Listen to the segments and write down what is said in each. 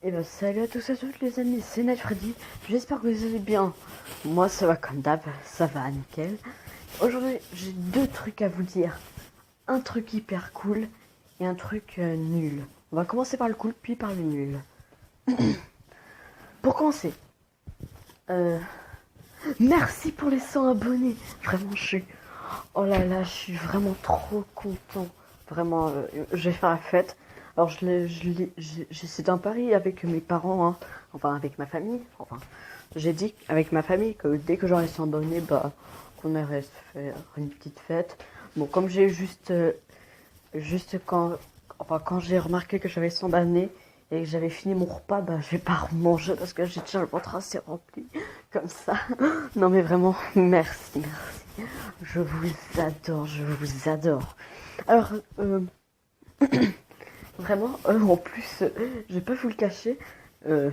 Et ben salut à tous et à toutes les amis, c'est Night Freddy, j'espère que vous allez bien. Moi ça va comme d'hab, ça va nickel. Aujourd'hui j'ai deux trucs à vous dire, un truc hyper cool et un truc nul. On va commencer par le cool puis par le nul. Pour commencer, euh, merci pour les 100 abonnés, vraiment je suis... Oh là là, je suis vraiment trop content. Vraiment, je vais faire la fête. Alors, c'est un pari avec mes parents, hein. Enfin, avec ma famille. Enfin, j'ai dit avec ma famille que dès que j'aurai 100 abonnés, bah, qu'on irait se faire une petite fête. Bon, comme j'ai juste quand j'ai remarqué que j'avais 100 abonnés et que j'avais fini mon repas, bah, je vais pas remanger parce que j'ai déjà le ventre assez rempli. Comme ça. Non, mais vraiment, merci. Je vous adore. Alors, vraiment, en plus, je vais pas vous le cacher, euh,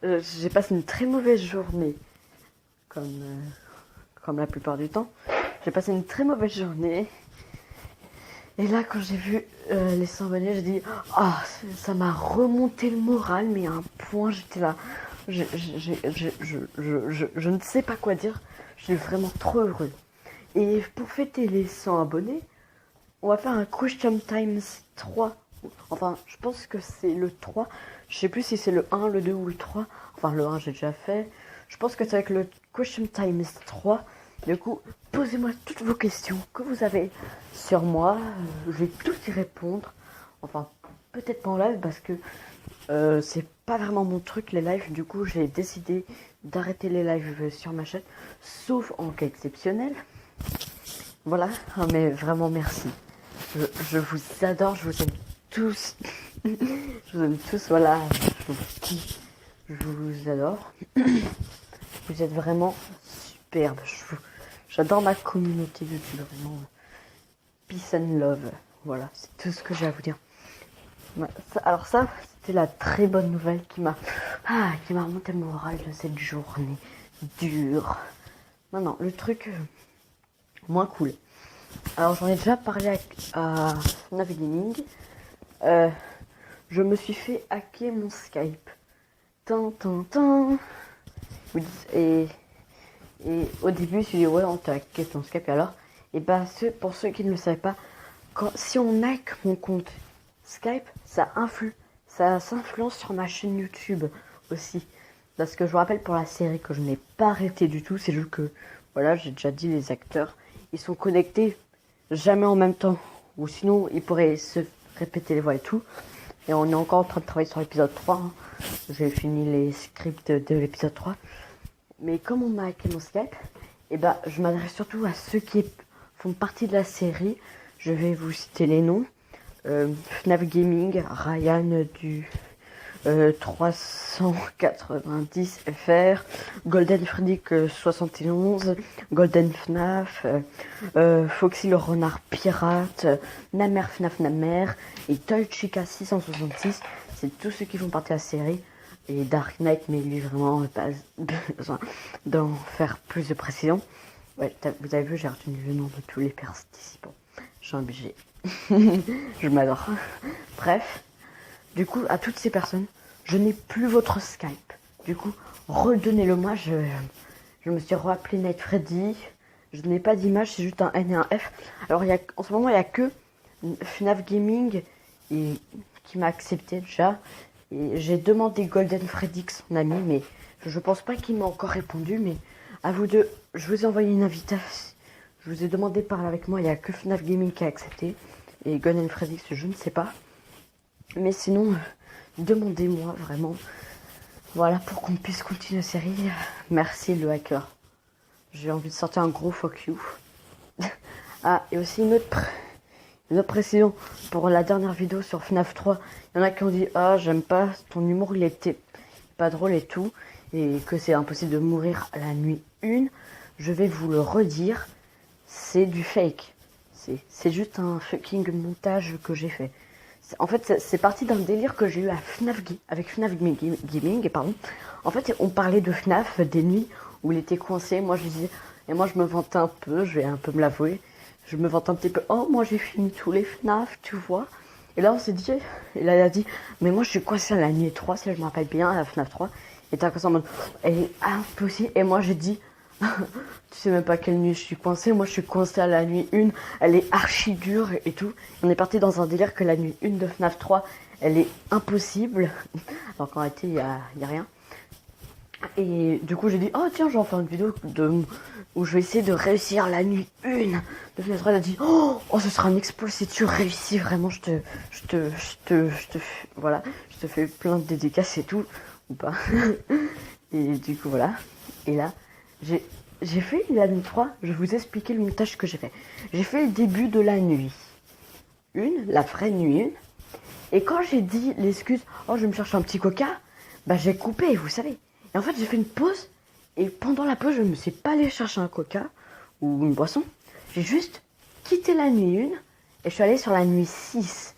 j'ai passé une très mauvaise journée, comme, comme la plupart du temps. J'ai passé une très mauvaise journée. Et là, quand j'ai vu les 100 abonnés, j'ai dit, ah, ça m'a remonté le moral, mais à un point, j'étais là. Je ne sais pas quoi dire. Je suis vraiment trop heureux. Et pour fêter les 100 abonnés, on va faire un Question Times 3. Enfin, je pense que c'est le 3. Je sais plus si c'est le 1, le 2 ou le 3. Enfin, le 1, j'ai déjà fait. Je pense que c'est avec le Question Times 3. Du coup, posez-moi toutes vos questions que vous avez sur moi. Je vais tous y répondre. Enfin, peut-être pas en live parce que c'est pas vraiment mon truc les lives. Du coup, j'ai décidé d'arrêter les lives sur ma chaîne. Sauf en cas exceptionnel. Voilà, mais vraiment merci. Je vous adore, je vous aime tous. Je vous aime tous, voilà, je vous kiffe. Je vous adore. Vous êtes vraiment superbes. J'adore ma communauté YouTube, vraiment. Peace and love. Voilà, c'est tout ce que j'ai à vous dire. Alors ça, c'était la très bonne nouvelle qui m'a remonté le moral de cette journée dure. Maintenant, le truc moins cool. Alors j'en ai déjà parlé à Fnav Gaming. Je me suis fait hacker mon Skype. Et au début, je me suis dit ouais, on t'a hacké ton Skype et alors. Et bah pour ceux qui ne le savaient pas, si on hack mon compte Skype, ça s'influence sur ma chaîne YouTube aussi. Parce que je vous rappelle pour la série que je n'ai pas arrêté du tout, c'est juste que voilà, j'ai déjà dit les acteurs, ils sont connectés jamais en même temps. Ou sinon, ils pourraient se répéter les voix et tout. Et on est encore en train de travailler sur l'épisode 3. Hein. J'ai fini les scripts de l'épisode 3. Mais comme on m'a hacké mon Skype, et bah, je m'adresse surtout à ceux qui font partie de la série. Je vais vous citer les noms. Fnav Gaming, Ryan du 390 FR, Golden Freddick 71, Golden Fnaf, Foxy le renard pirate, Namer Fnaf Namer et Toy Chica 666. C'est tous ceux qui font partie de la série. Et Dark Knight, mais lui vraiment pas besoin d'en faire plus de précision. Ouais, vous avez vu, j'ai retenu le nom de tous les participants. Je suis obligé. Je m'adore. Bref. Du coup, à toutes ces personnes, je n'ai plus votre Skype. Du coup, redonnez-le-moi. Je me suis rappelé Night Freddy. Je n'ai pas d'image, c'est juste un N et un F. Alors, en ce moment, il n'y a que Fnav Gaming qui m'a accepté déjà. Et j'ai demandé Golden Freddick, son ami, mais je pense pas qu'il m'a encore répondu. Mais à vous deux, je vous ai envoyé une invitation. Je vous ai demandé de parler avec moi. Il n'y a que Fnav Gaming qui a accepté. Et Golden Freddick, je ne sais pas. Mais sinon, demandez-moi vraiment. Voilà, pour qu'on puisse continuer la série. Merci le hacker. J'ai envie de sortir un gros fuck you. Ah, et aussi une autre précision. Pour la dernière vidéo sur FNAF 3, il y en a qui ont dit ah, j'aime pas ton humour, il était pas drôle et tout. Et que c'est impossible de mourir à la nuit 1. Je vais vous le redire. C'est du fake. C'est juste un fucking montage que j'ai fait. En fait, c'est parti d'un délire que j'ai eu avec Fnav Gaming. Pardon. En fait, on parlait de Fnaf des nuits où il était coincé. Moi, je disais, et moi, je me vantais un peu, je vais un peu me l'avouer. Je me vantais un petit peu. Oh, moi, j'ai fini tous les Fnaf, tu vois. Et là on s'est dit, et là elle a dit, mais moi je suis coincée à la nuit 3 si je me rappelle bien, à la FNAF 3. Et t'as commencé en mode, elle est impossible. Et moi j'ai dit, tu sais même pas quelle nuit je suis coincée, moi je suis coincée à la nuit 1, elle est archi dure et tout. On est parti dans un délire que la nuit 1 de FNAF 3, elle est impossible. Alors qu'en réalité, y a rien. Et du coup, j'ai dit, oh tiens, je vais en faire une vidéo où je vais essayer de réussir la nuit 1 de FNAF 3. Elle a dit, oh, ce sera un exploit si tu réussis vraiment, voilà, je te fais plein de dédicaces et tout, ou pas. Et du coup, voilà. Et là, j'ai fait la nuit 3, je vais vous expliquer le montage que j'ai fait. J'ai fait le début de la nuit 1, la vraie nuit 1. Et quand j'ai dit l'excuse, oh je vais me chercher un petit coca, bah j'ai coupé, vous savez. Et en fait j'ai fait une pause, et pendant la pause je ne me suis pas allé chercher un coca ou une boisson. J'ai juste quitté la nuit 1 et je suis allé sur la nuit 6.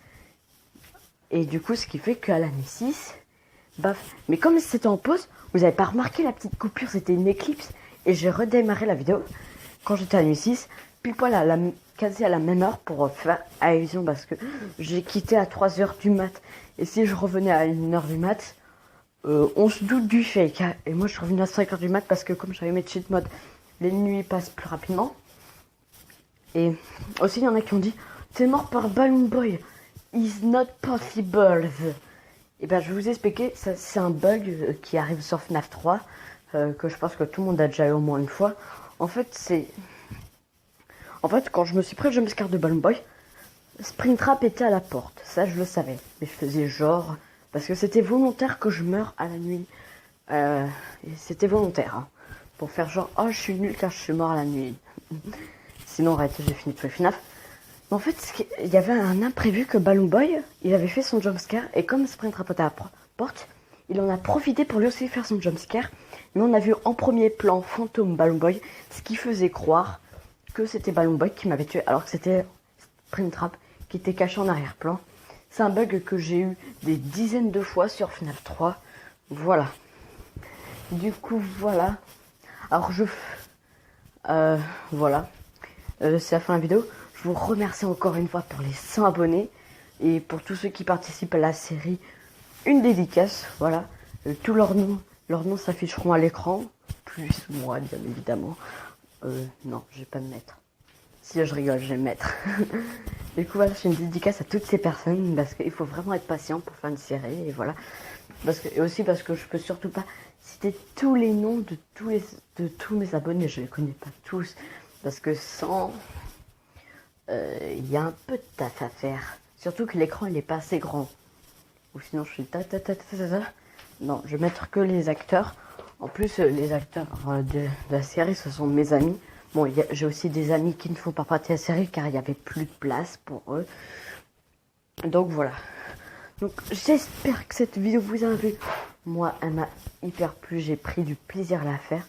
Et du coup ce qui fait qu'à la nuit 6, baf. Mais comme c'était en pause, vous n'avez pas remarqué la petite coupure, c'était une éclipse. Et j'ai redémarré la vidéo quand j'étais à la nuit 6, pile poil quasi à la même heure pour faire allusion parce que j'ai quitté à 3h du mat. Et si je revenais à 1h du mat, on se doute du fake. Hein. Et moi je suis revenu à 5h du mat parce que comme j'avais mes cheat mode, les nuits passent plus rapidement. Et aussi il y en a qui ont dit, t'es mort par Balloon Boy, it's not possible. Et ben je vais vous expliquer, c'est un bug qui arrive sur FNAF 3, que je pense que tout le monde a déjà eu au moins une fois. En fait, quand je me suis pris le jumpscare de Balloon Boy, Springtrap était à la porte. Ça, je le savais. Mais je faisais genre... Parce que c'était volontaire que je meure à la nuit. Et c'était volontaire. Hein, pour faire genre, oh, je suis nul car je suis mort à la nuit. Sinon, en réalité, j'ai fini tous les FNAF. Mais en fait, il y avait un imprévu que Balloon Boy, il avait fait son jumpscare. Et comme Springtrap était à la porte, il en a profité pour lui aussi faire son jumpscare. Mais on a vu en premier plan fantôme Balloon Boy, ce qui faisait croire que c'était Balloon Boy qui m'avait tué, alors que c'était Springtrap qui était caché en arrière-plan. C'est un bug que j'ai eu des dizaines de fois sur FNAF 3. Voilà. Du coup, voilà. Alors, voilà. C'est la fin de la vidéo. Je vous remercie encore une fois pour les 100 abonnés. Et pour tous ceux qui participent à la série, une dédicace. Voilà. Tous leurs noms s'afficheront à l'écran. Plus moi, bien évidemment. Non, je vais pas me mettre. Si je rigole, je vais me mettre. Du coup, voilà, je fais une dédicace à toutes ces personnes parce qu'il faut vraiment être patient pour faire une série. Et voilà. Et aussi parce que je peux surtout pas citer tous les noms de tous mes abonnés. Je les connais pas tous. Parce que sans... Il y a un peu de taf à faire. Surtout que l'écran, il est pas assez grand. Ou sinon, je suis Non, je vais mettre que les acteurs. En plus, les acteurs de la série, ce sont mes amis. Bon, j'ai aussi des amis qui ne font pas partie de la série car il n'y avait plus de place pour eux. Donc voilà. Donc j'espère que cette vidéo vous a plu. Moi, elle m'a hyper plu. J'ai pris du plaisir à la faire.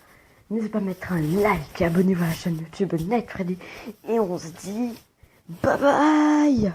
N'hésitez pas à mettre un like, abonnez-vous à la chaîne YouTube Night Freddy. Et on se dit bye bye.